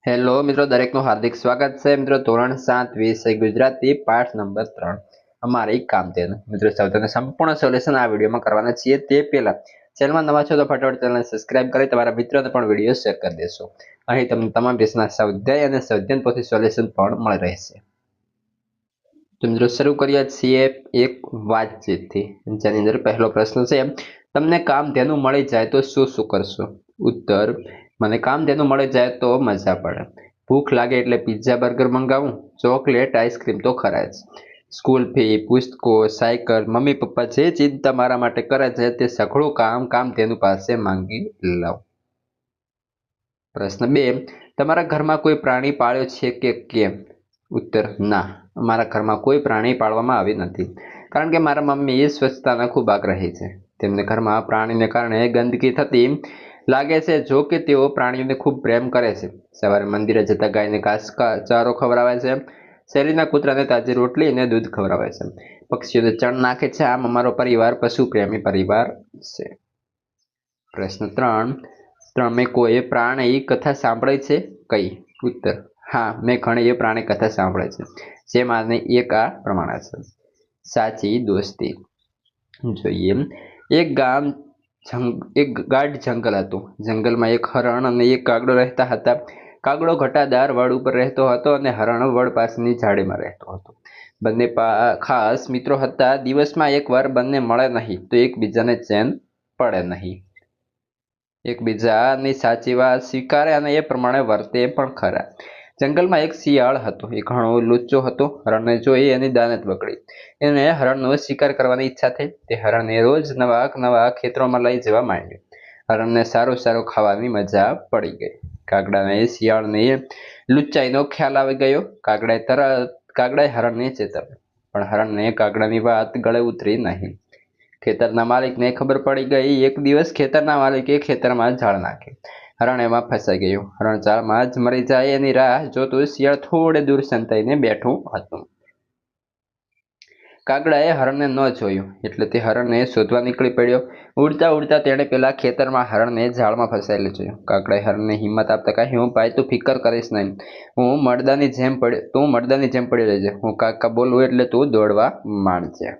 Hello મિત્રો, દરેકનું હાર્દિક સ્વાગત છે મિત્રો। ધોરણ 7 વિષય ગુજરાતી પાઠ નંબર 3 અમારી કામધેનુ મિત્રો સૌને સંપૂર્ણ સોલ્યુશન આ વિડીયોમાં કરવાના છીએ। તે પહેલા ચેનલમાં નવા છો તો ફટાફટ ચેનલને સબસ્ક્રાઇબ કરી તમારા મિત્રોને પણ વિડીયો શેર કરી દેશો। અહીં તમને તમામ વિષયના સ્વાધ્યાય અને સ્વાધ્યાયન પોથી સોલ્યુશન પણ મળી રહેશે। તો મિત્રો શરૂ કરીએ છીએ એક વાતચીતથી, જેની અંદર પહેલો પ્રશ્ન છે, તમને કામધેનુ મળી જાય તો શું શું કરશો? ઉત્તર, મને કામધેનુ મળી જાય તો મજા પડે। ભૂખ લાગે એટલે પિઝા બર્ગર મંગાવું, ચોકલેટ આઈસ્ક્રીમ તો ખરા જ। સ્કૂલ ફી, પુસ્તકો, સાયકલ, મમ્મી પપ્પા જે ચિંતા મારા માટે કરે છે તે સઘળું કામધેનુ પાસે માંગી લઉં। પ્રશ્ન 2, તમારા ઘરમાં કોઈ પ્રાણી પાળ્યો છે કે કેમ? ઉત્તર, ના, અમારા ઘરમાં કોઈ પ્રાણી પાળવામાં આવી નથી, કારણ કે મારા મમ્મી સ્વચ્છતાના ખૂબ આગ્રહી છે। તેમને ઘરમાં પ્રાણીને કારણે ગંદકી થતી લાગે છે, જો કે તેઓ પ્રાણીઓને ખૂબ પ્રેમ કરે છે। સવારે મંદિરે જતા ગાયને ઘાસ ચારો ખવડાવે છે, શેરીના કૂતરાને તાજી રોટલી અને દૂધ ખવડાવે છે, પક્ષીઓને ચણ નાખે છે। આમ અમારો પરિવાર પશુ પ્રેમી પરિવાર છે। પ્રશ્ન 3, તમે કોઈ પ્રાણી કથા સાંભળી છે? કઈ? ઉત્તર, હા, મેં ઘણી પ્રાણી કથા સાંભળે છે, જેમાંની એક આ પ્રમાણે છે। સાચી દોસ્તી। જોઈએ, એક ગાઢ જંગલ હતું। જંગલમાં એક હરણ અને એક કાગડો રહેતા હતા। કાગડો ઘટાદાર વડ ઉપર રહેતો હતો અને હરણ વડ પાસેની ઝાડીમાં રહેતો હતો। બંને ખાસ મિત્રો હતા। દિવસમાં એકવાર બંને મળે નહીં તો એકબીજાને ચેન પડે નહીં। એકબીજાની સાચી વાત સ્વીકારે અને એ પ્રમાણે વર્તે પણ ખરા। જંગલમાં એક શિયાળ હતો। એ ઘણો લુચ્ચો હતો। હરણને જોઈ એની દાનત બગડી। એને હરણનો શિકાર કરવાની ઈચ્છા થઈ। તે હરણને રોજ નવા ખેતરોમાં લઈ જવા માંડ્યો। હરણને સારું સારું ખાવાની મજા પડી ગઈ। કાગડાને શિયાળની લુચ્ચાઈનો ખ્યાલ આવી ગયો। કાગડાએ હરણને ચેતવ્યો, પણ હરણને કાગડાની વાત ગળે ઉતરી નહીં। ખેતરના માલિકને ખબર પડી ગઈ। એક દિવસ ખેતરના માલિકે ખેતરમાં જાળ નાખી। હરણ એમાં ફસાઈ ગયું। હરણ જાળમાં જ મરી જાય એની રાહ જોતું શિયાળ થોડે દૂર સંતાઈને બેઠું હતું। કાગડાએ હરણને ન જોયું એટલે તે હરણને શોધવા નીકળી પડ્યો। ઉડતા ઉડતા તેણે પેલા ખેતરમાં હરણને જાળમાં ફસાયેલું જોયું। કાગડાએ હરણને હિંમત આપતા કહ્યું, ભાઈ, તું ફિકર કરીશ નહીં, તું મરદાની જેમ પડી રહેજે। હું કાકા બોલું એટલે તું દોડવા માંડજે।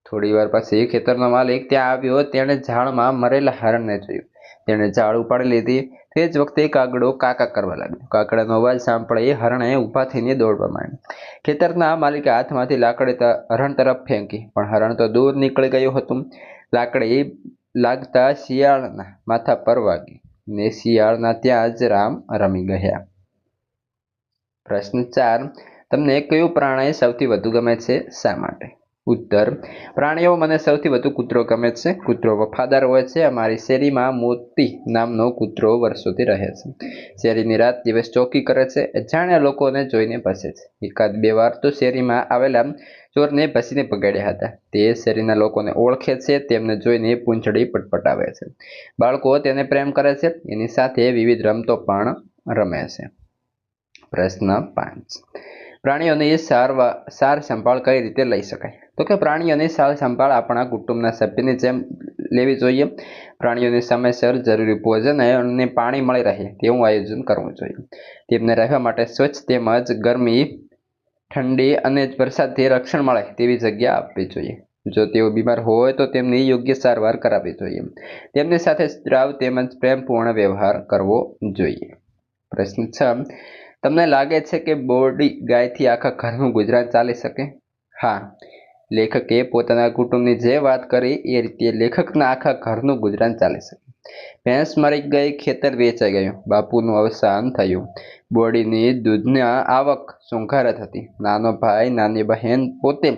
થોડી વાર પછી ખેતરનો માલિક ત્યાં આવ્યો। તેણે ઝાડમાં મરેલા હરણને જોયું। તેણે ઝાડ ઉપાડી લીધી। તે જ વખતે કાગડો કાકા કરવા લાગ્યો। કાગડાનો અવાજ સાંભળી હરણે ઊભા થઈને દોડવા માંડ્યું। ખેતરના માલિકે હાથમાંથી લાકડી હરણ તરફ ફેંકી, પણ હરણ તો દૂર નીકળી ગયું હતું। લાકડી લાગતા શિયાળના માથા પર વાગી ને શિયાળના ત્યાં જ રામ રમી ગયા। પ્રશ્ન 4, તમને કયું પ્રાણી સૌથી વધુ ગમે છે? શા માટે? ઉત્તર, પ્રાણીઓ મને સૌથી વધુ કૂતરો ગમે છે। કૂતરો વફાદાર હોય છે। અમારી શેરીમાં મોતી નામનો કૂતરો વર્ષોથી રહે છે। શેરીની રાત દિવસ ચોકી કરે છે। અજાણ્યા લોકોને જોઈને ભસે છે। એકાદ બે વાર તો શેરીમાં આવેલા ચોરને ભસીને ભગાડ્યા હતા। તે શેરીના લોકોને ઓળખે છે। તેમને જોઈને પૂંછડી પટપટાવે છે। બાળકો તેને પ્રેમ કરે છે। એની સાથે વિવિધ રમતો પણ રમે છે। પ્રશ્ન 5, પ્રાણીઓની સાર સંભાળ કઈ રીતે લઈ શકાય? તો કે પ્રાણીઓની સાર સંભાળ આપણા કુટુંબના સભ્યની જેમ લેવી જોઈએ। પ્રાણીઓને સમયસર જરૂરી ભોજન અને પાણી મળી રહે તેવું આયોજન કરવું જોઈએ। તેમને રહેવા માટે સ્વચ્છ તેમજ ગરમી, ઠંડી અને વરસાદથી રક્ષણ મળે તેવી જગ્યા આપવી જોઈએ। જો તેઓ બીમાર હોય તો તેમની યોગ્ય સારવાર કરાવવી જોઈએ। તેમની સાથે સ્ત્રાવ તેમજ પ્રેમપૂર્ણ વ્યવહાર કરવો જોઈએ। પ્રશ્ન 6, તમને લાગે છે કે બોડી ગાયથી આખા ઘરનું ગુજરાન ચાલી શકે? હા, લેખકે પોતાના કુટુંબની જે વાત કરી એ રીતે લેખકના આખા ઘરનું ગુજરાન ચાલી શકે। ભેંસ મરી ગઈ, ખેતર વેચાઈ ગયું, બાપુનું અવસાન થયું, બોડીની દૂધના આવક સોંઘારત હતી, નાનો ભાઈ, નાની બહેન, પોતે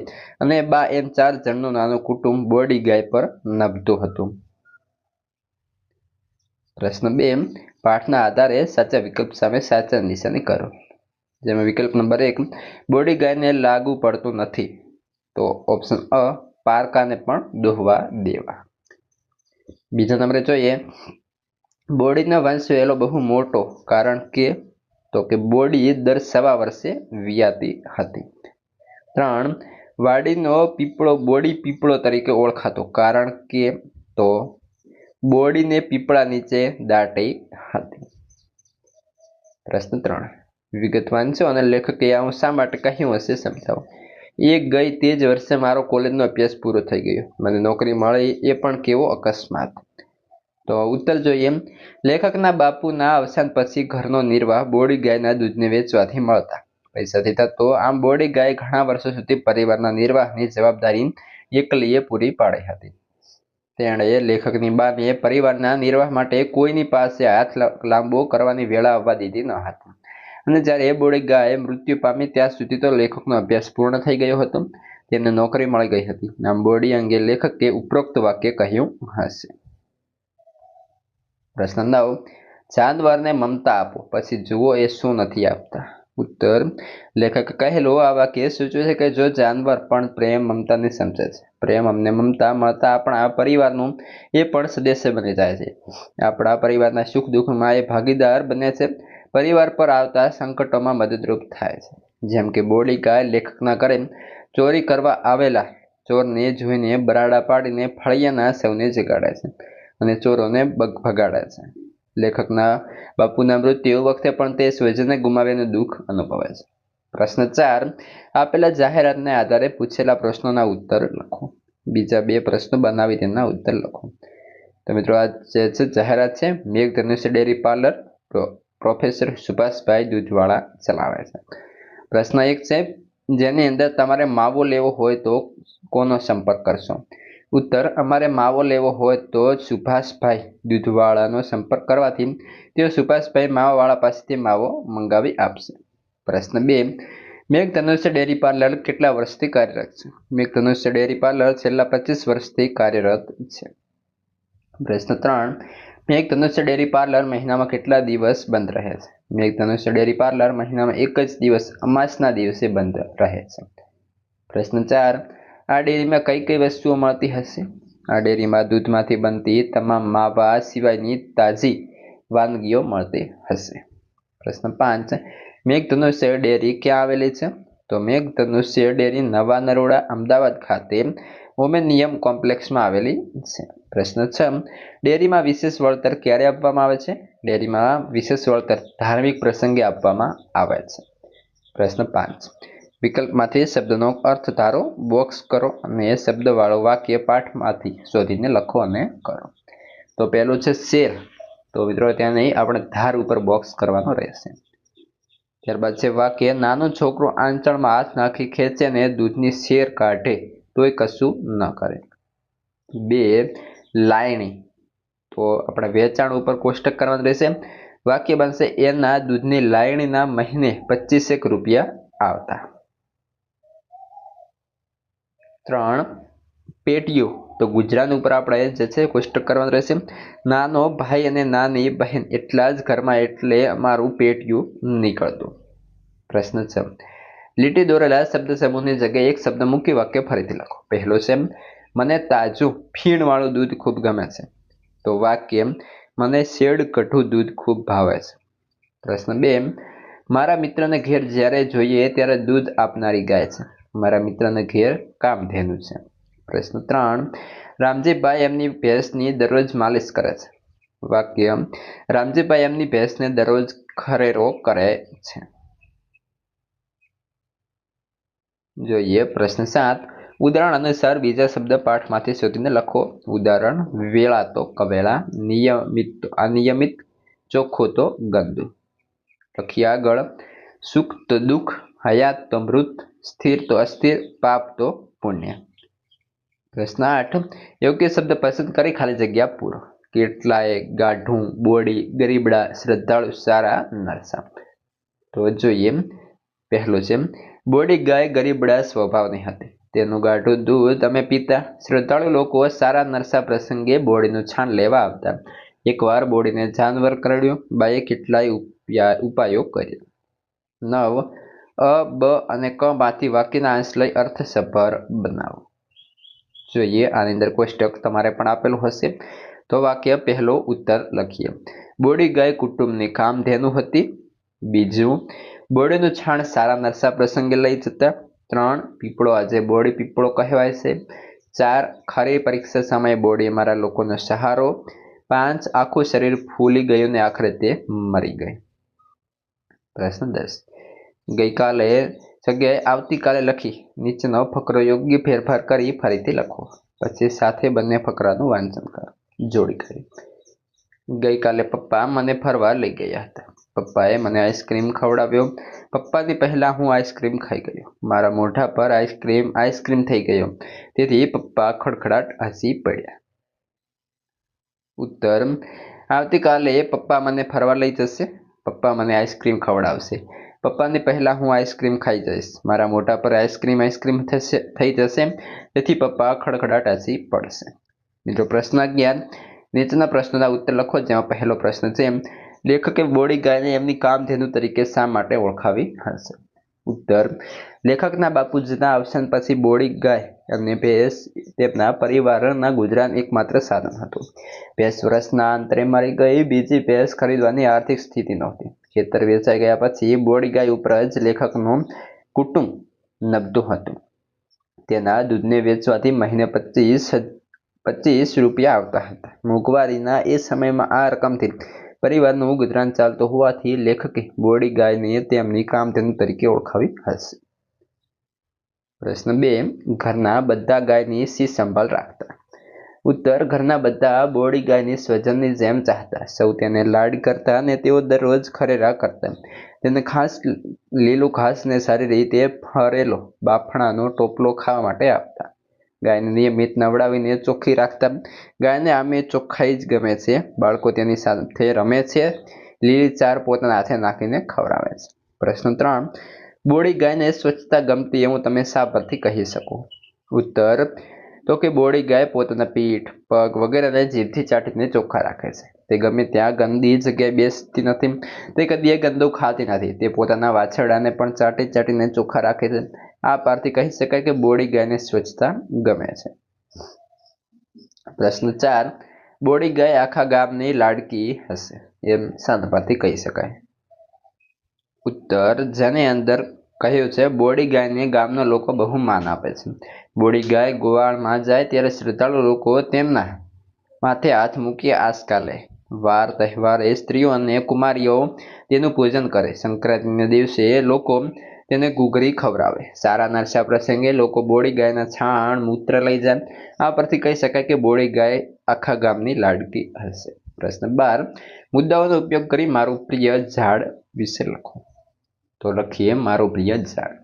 અને બા એમ 4 જણનું નાનું કુટુંબ બોડી ગાય પર નભતું હતું। પ્રશ્ન 2, પાઠના આધારે સાચા વિકલ્પ સામે સાચા નિશાની કરો। જેમાં વિકલ્પ નંબર 1, બોડી ગાયને લાગુ પડતું નથી, તો ઓપ્શન અ, પારકાને પણ દોહવા દેવા। બીજા નંબરે જોઈએ, બોડીનો વંશ વહેલો બહુ મોટો, કારણ કે તો કે બોડી દર 1.25 વર્ષે વિયાતી હતી। 3, વાડીનો પીપળો બોડી પીપળો તરીકે ઓળખાતો, કારણ કે તો બોડીને પીપળા નીચે દાટી હતી। પ્રશ્ન 3 વિગત વાંચો અને લેખકે આવું શા માટે કહ્યું હશે સમજાવો. એક ગઈ તે જ વર્ષે મારો કોલેજનો અભ્યાસ પૂરો થઈ ગયો, મને નોકરી મળી એ પણ કેવો અકસ્માત. તો ઉત્તર જોઈએ. લેખકના બાપુના અવસાન પછી ઘરનો નિર્વાહ બોડી ગાયના દૂધને વેચવાથી મળતા પૈસાથી થતો. આમ બોડી ગાય ઘણા વર્ષો સુધી પરિવારના નિર્વાહની જવાબદારી એકલીએ પૂરી પાડી હતી. તેણે લેખકની બાને પરિવારના નિર્વાહ માટે કોઈની પાસે હાથ લાંબો કરવાની વેળા આવવા દીધી ન હતી. અને જ્યારે એ બોડી ગાય મૃત્યુ પામી ત્યાં સુધી તો લેખકનો અભ્યાસ પૂર્ણ થઈ ગયો હતો, તેમને નોકરી મળી ગઈ હતી. આમ બોડી અંગે લેખકે ઉપરોક્ત વાક્ય કહ્યું હશે. પ્રશ્ન 9 જાનવરને મમતા આપો પછી જુઓ એ શું નથી આપતા. ઉત્તર લેખક કહેલું આ વાક્ય સૂચવે છે કે જો જાનવર પણ પ્રેમ મમતાને સમજે છે, પ્રેમ અમને મમતા મળતા આપણા પરિવારનું એ પણ સદસ્ય બની જાય છે. આપણા પરિવારના સુખ દુઃખમાં એ ભાગીદાર બને છે, પરિવાર પર આવતા સંકટોમાં મદદરૂપ થાય છે. જેમ કે બોડી ગાય લેખકના ઘરે ચોરી કરવા આવેલા ચોરને જોઈને બરાડા પાડીને ફળિયાના સૌને જગાડે છે અને ચોરોને ભગાડે છે. લેખકના બાપુના મૃત્યુ વખતે પણ તે સ્વજનને ગુમાવ્યાનું દુઃખ અનુભવે છે. પ્રશ્ન 4 આપેલા જાહેરાતને આધારે પૂછેલા પ્રશ્નોના ઉત્તર લખો. બીજા 2 પ્રશ્નો બનાવી તેના ઉત્તર લખો. તો મિત્રો આ જે છે જાહેરાત છે મેઘધનુષ્ય ડેરી પાર્લર પ્રોફેસર સુભાષભાઈ દૂધવાળા ચલાવે છે. પ્રશ્ન 1 છે જેની અંદર તમારે માવો લેવો હોય તો કોનો સંપર્ક કરશો. ઉત્તર અમારે માવો લેવો હોય તો સુભાષભાઈ દૂધવાળાનો સંપર્ક કરવાથી તેઓ સુભાષભાઈ માવાવાળા પાસેથી માવો મંગાવી આપશે. પ્રશ્ન 2 મેઘધનુષ્ય ડેરી પાર્લર કેટલા વર્ષથી કાર્યરત છે. મેઘધનુષ્ય ડેરી પાર્લર છેલ્લા 25 વર્ષથી કાર્યરત છે. પ્રશ્ન 3 મેઘધનુષ્ય ડેરી પાર્લર મહિનામાં કેટલા દિવસ બંધ રહે છે. મેઘધનુષ્ય ડેરી પાર્લર મહિનામાં એક જ દિવસ અમાસના દિવસે બંધ રહે છે. પ્રશ્ન 4 આ ડેરીમાં કઈ કઈ વસ્તુઓ મળતી હશે. આ ડેરીમાં દૂધમાંથી બનતી તમામ માવા સિવાયની તાજી વાનગીઓ મળતી હશે. પ્રશ્ન 5 મેઘધનુષ્ય ડેરી ક્યાં આવેલી છે. તો મેઘધનુષ્ય ડેરી નવા નરોડા અમદાવાદ ખાતે ઓમેનિયમ કોમ્પ્લેક્સમાં આવેલી છે. પ્રશ્ન 6 ડેરીમાં વિશેષ વળતર ક્યારે આપવામાં આવે છે. ડેરીમાં વિશેષ વળતર ધાર્મિક પ્રસંગે આપવામાં આવે છે. પ્રશ્ન 5 વિકલ્પમાંથી શબ્દનો અર્થ ધારો, બોક્સ કરો અને શબ્દવાળો વાક્ય પાઠમાંથી શોધીને લખો અને કરો. તો પહેલું છે શેર. તો મિત્રો ત્યાં નહીં આપણે ધાર ઉપર બોક્સ કરવાનો રહેશે. ત્યારબાદ છે વાક્ય નાનો છોકરો આંચળમાં હાથ નાખી ખેંચે ને દૂધની શેર કાઢે તોય કશું ન કરે. 2 લાયણી. તો આપણે વેચાણ ઉપર કોષ્ટક કરવાનું રહેશે. વાક્ય બનશે એના દૂધની લાયણીના મહિને 25 રૂપિયા આવતા. 3 પેટીયો. તો ગુજરાત ઉપર આપણે જે છે કોષ્ટક કરવાનું રહેશે. નાનો ભાઈ અને નાની બહેન એટલા જ ઘરમાં એટલે અમારું પેટીયું નીકળતું. પ્રશ્ન 6 લીટી દોરેલા શબ્દ સમૂહની જગ્યાએ એક શબ્દ મૂકી વાક્ય ફરીથી લખો. પહેલો છે મને તાજું ફીણવાળું દૂધ ખૂબ ગમે છે. તો વાક્ય મને શેડ કઢું દૂધ ખૂબ ભાવે છે. પ્રશ્ન 2 મારા મિત્રને ઘેર જ્યારે જોઈએ ત્યારે દૂધ આપનારી ગાય છે. મારા મિત્રને ઘેર કામધેનુ છે. પ્રશ્ન 3 રામજીભાઈ એમની ભેંસની દરરોજ માલિશ કરે છે. વાક્ય રામજીભાઈ એમની ભેંસને દરરોજ ખરેરો કરે છે. જોઈએ પ્રશ્ન 7 ઉદાહરણ અનુસાર બીજા શબ્દ પાઠમાંથી શોધીને લખો. ઉદાહરણ વેળા તો કવેળા, નિયમિત તો અનિયમિત, ચોખ્ખું તો ગંદુ. લખીએ આગળ. સુખ તો દુઃખ, હયાત તો મૃત, સ્થિર તો અસ્થિર, પાપ તો પુણ્ય. પ્રશ્ન 8 યોગ્ય શબ્દ પસંદ કરી ખાલી જગ્યા પૂરો. કેટલાય, ગાઢું, બોડી, ગરીબડા, શ્રદ્ધાળુ, સારા, નરસા. તો જોઈએ પહેલો છે બોડી ગાય ગરીબડા સ્વભાવની હતી. તેનું ગાઢું દૂધ અમે પીતા. શ્રદ્ધાળુ લોકો સારા નરસા પ્રસંગે બોડીનું છાણ લેવા આવતા. એકવાર બોડીને જાનવર કરડ્યું. બાએ કેટલાય ઉપાયો કર્યા. 9 અ, બ અને ક માંથી વાક્યના અંશ લઈ અર્થસભર બનાવો. જોઈએ આની અંદર કોષ્ટક તમારે પણ આપેલું હશે. તો વાક્ય પહેલો ઉત્તર લખીએ. બોડી ગાય કુટુંબની કામધેનુ હતી. બીજું બોડીનું છાણ સારા નરસા પ્રસંગે લઈ જતા. 3 પીપળો આજે બોડી પીપળો કહેવાય છે. 4 ખરી પરીક્ષા સમયે બોડી અમારા લોકોનો સહારો. 5 આખું શરીર ફૂલી ગયું ને આખરે તે મરી ગઈ. પ્રશ્ન 10. ગઈકાલે જગ્યાએ આવતીકાલે લખી નીચેનો ફકરો યોગ્ય ફેરફાર કરી ફરીથી લખો. પછી સાથે બંને ફકરાનું વાંચન કરો. જોડી કરી. ગઈકાલે પપ્પા મને ફરવા લઈ ગયા હતા. પપ્પાએ મને આઈસ્ક્રીમ ખવડાવ્યો. પપ્પાથી પહેલાં હું આઈસ્ક્રીમ ખાઈ ગયો. મારા મોઢા પર આઈસ્ક્રીમ થઈ ગયો. તેથી પપ્પા ખડખડાટ હસી પડ્યા. ઉત્તર. આવતીકાલે પપ્પા મને ફરવા લઈ જશે. પપ્પા મને આઈસ્ક્રીમ ખવડાવશે. પપ્પાની પહેલાં હું આઈસ્ક્રીમ ખાઈ જઈશ. મારા મોઢા પર આઈસ્ક્રીમ થઈ જશે. તેથી પપ્પા ખડખડાટ હસી પડશે. મિત્રો પ્રશ્ન 11. નીચેના પ્રશ્નોના ઉત્તર લખો. જેમાં પહેલો પ્રશ્ન છે, લેખકે બોડી ગાયને એમની કામધેનુ તરીકે શા માટે ઓળખાવી હશે? ઉત્તર. લેખકના બાપુજીના અવસાન પછી બોડી ગાય અને ભેંસ તેમના પરિવારના ગુજરાન એકમાત્ર સાધન હતું. ભેંસ વર્ષના અંતરે મરી ગઈ. બીજી ભેંસ ખરીદવાની આર્થિક સ્થિતિ નહોતી. ખેતર વેચાઈ ગયા પછી બોડી ગાય ઉપર જ લેખકનું કુટુંબ નભતું હતું. તેના દૂધને વેચવાથી મહિને 25 રૂપિયા આવતા હતા. મોંઘવારીના એ સમયમાં આ રકમથી પરિવારનું ગુજરાન ચાલતું હોવાથી લેખકે બોડી ગાયને તેમની કામધેનુ તરીકે ઓળખાવી હશે. પ્રશ્ન 2. ઘરના બધા ગાયની શી સંભાળ રાખતા? ઉત્તર. ઘરના બધા બોડી ગાયની સ્વજનની જેમ ચાહતા. સૌ તેને લાડ કરતા અને તેઓ દરરોજ ખરેરા કરતા. તેને ખાસ લીલું ઘાસ ને સારી રીતે ફરેલો બાફણાનો ટોપલો ખાવા માટે આપતા. ગાયને નિયમિત નવડાવીને ચોખ્ખી રાખતા. ગાયને આમે ચોખ્ખાઈ જ ગમે છે. બાળકો તેની સાથે રમે છે. લીલી ચાર પોતાના હાથે નાખીને ખવડાવે છે. પ્રશ્ન 3. બોડી ગાયને સ્વચ્છતા ગમતી એવું તમે શા પરથી કહી શકો? ઉત્તર. તો કે બોડી ગાય પોતાના પીઠ, પગ વગેરેને જીભથી ચાટીને ચોખ્ખા રાખે છે. તે ગમે ત્યાં ગંદી જગ્યાએ બેસતી નથી. તે કદીએ ગંદુ ખાતી નથી. તે પોતાના વાછરડાને પણ ચાટીને ચોખ્ખા રાખે છે. આ પરથી કહી શકાય કે બોડી ગાયને સ્વચ્છતા ગમે છે. પ્રશ્ન 4. બોડી ગાય આખા ગામની લાડકી હશે એમ શા પરથી કહી શકાય? ઉત્તર. જેની અંદર કહ્યું છે, બોડી ગાયને ગામના લોકો બહુ માન આપે છે. બોડી ગાય ગોવાળમાં જાય ત્યારે શ્રદ્ધાળુ લોકો તેમના માથે હાથ મૂકી આંચકા લે. વાર તહેવારે સ્ત્રીઓ અને કુમારીઓ તેનું પૂજન કરે. સંક્રાંતિના દિવસે લોકો તેને ઘૂઘરી ખવડાવે. સારા નરસા પ્રસંગે લોકો બોડી ગાયના છાણ મૂત્ર લઈ જાય. આ પરથી કહી શકાય કે બોડી ગાય આખા ગામની લાડકી હશે. પ્રશ્ન 12. મુદ્દાઓનો ઉપયોગ કરી મારું પ્રિય ઝાડ વિશે લખો. તો લખીએ મારું પ્રિય ઝાડ.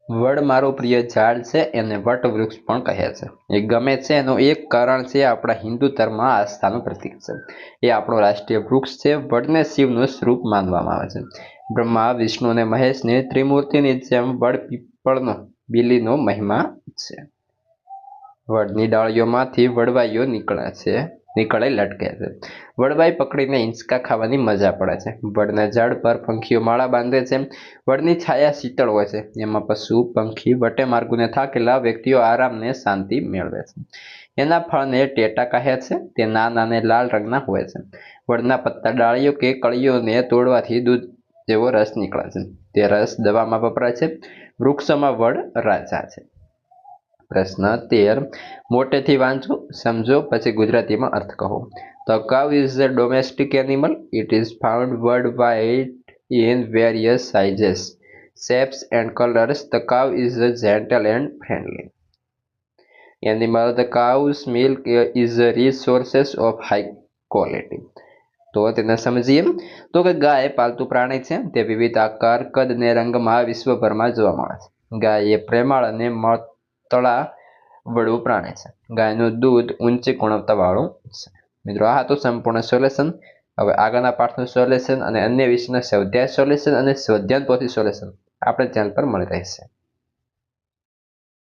વડ મારું પ્રિય ઝાડ છે. એને વટવૃક્ષ પણ કહે છે. એ ગમે છે એનું એક કારણ છે આપણા હિન્દુ ધર્મમાં આસ્થાનું પ્રતીક છે. એ આપણો રાષ્ટ્રીય વૃક્ષ છે. વડને શિવનું સ્વરૂપ માનવામાં આવે છે. બ્રહ્મા, વિષ્ણુ અને મહેશની ત્રિમૂર્તિની જેમ વડ પીપળનો બીલીનો મહિમા છે. વડની ડાળીઓમાંથી વડવાઈઓ નીકળે લટકે છે. વડવાઈ પકડીને હિંચકા ખાવાની મજા પડે છે. વડના ઝાડ પર પંખીઓ માળા બાંધે છે. વડની છાયા શીતળ હોય છે. એમાં પશુ પંખી વટે માર્ગોને થાકેલા વ્યક્તિઓ આરામને શાંતિ મેળવે છે. એના ફળને ટેટા કહે છે. તે નાના અને લાલ રંગના હોય છે. વડના પત્તા, ડાળીઓ કે કળીઓને તોડવાથી દૂધ જેવો રસ નીકળે છે. તે રસ દવામાં વપરાય છે. વૃક્ષોમાં વડ રાજા છે. પ્રશ્ન 13. મોટેથી વાંચો, સમજો, પછી ગુજરાતીમાં અર્થ કહો. The cow is a domestic animal. It is found worldwide in various sizes, shapes and colors. The cow is gentle and friendly animal. The cow's milk is a rich sources of high quality. તો તેને સમજીએ. તો કે ગાય પાલતુ પ્રાણી છે. તે વિવિધ આકાર, કદ અને રંગમાં વિશ્વભરમાં જોવા મળે છે. ગાય એ પ્રેમાળ અને મળતળાવળું પ્રાણી છે. ગાયનું દૂધ ઊંચી ગુણવત્તાવાળું છે. મિત્રો આ હતું સંપૂર્ણ સોલ્યુશન. હવે આગળના પાઠનું સોલ્યુશન અને અન્ય વિષયના સ્વાધ્યાય સોલ્યુશન અને સ્વાધ્યાય પોથી સોલ્યુશન આપણે ચેનલ પર મળી રહેશે.